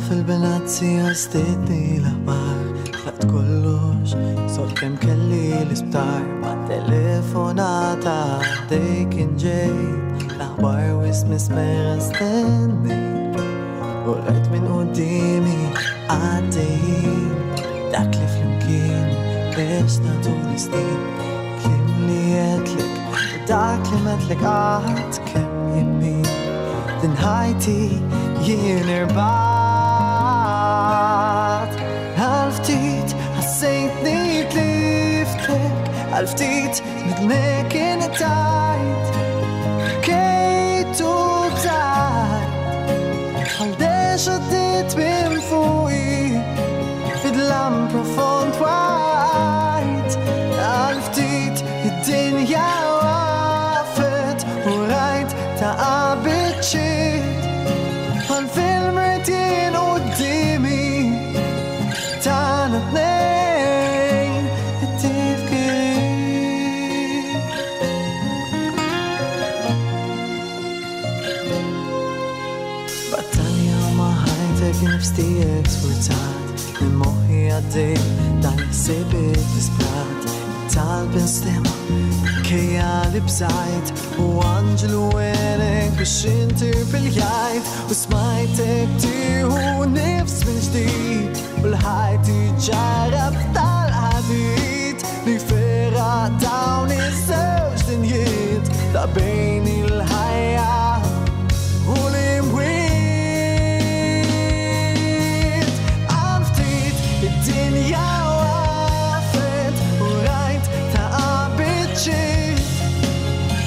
fil-Venezia stidni l-aħbar Tlaqt kollox, sort kem kelli l-isptar Ma' telefonata dej kien ġej L-aħbar wis mismera stenni U rajt minn qoddimi għaddejjin Dak li flimkien biex natuni snin Klim li jedlek u dak li metlek għad kem jimmin Din ħajti jien irbat Għal-ftit ħassejtni tliftek Għal-ftit nidmek tajt Kejtu bżajt Għal-dex għaddit minn fuqi Fidlam profond wajt Għal-ftit id-dinja waqfet U rajt ta' qabitxiet Għal-film rejtien qoddimi Tana tnejn it-tifkiri Battalja ma' ħajtek nifstijek sfurzat Min moħi għaddej dan jħsibit disprat Talbin stema kejja li bżajt U Anġelu għenek biex inti bil-jajt U smajtek tiħu nifs minn ġdid U l-ħajt iġarab tal-ħadid Li ferra dawn iż-żewġ dinjiet Ta' bejn il-ħajja u l-imwiet Għal-ftit id-dinja waqfet U rajt ta' qabitxiet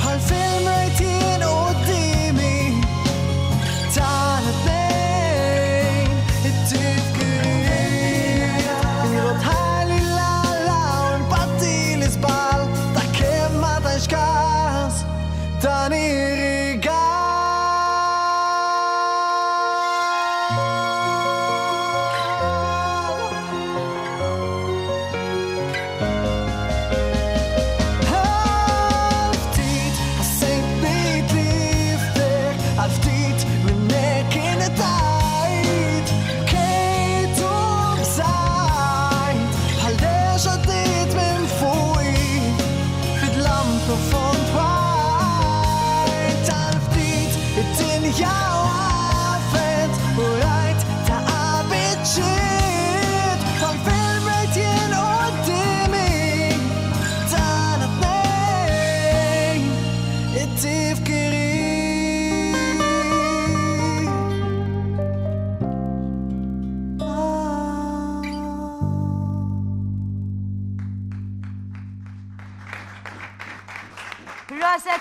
Għal-film rejtien qoddimi Tana tnejn it-tifkiri Irot ħalli l-alla u impatti l-izbal Ta' kem ma tax kas Dan irrigal Għal-ftit ħassejtni tliftek Għal-ftit minnek tajt Kejtu bżajt Għal-dex għaddit minn fuqi Fidlam profond wajt Għal-ftit id-dinja waqfet U rajt ta' qabitxiet Għal-film rejtien qoddimi Tana tnejn it-tifkiri Rosa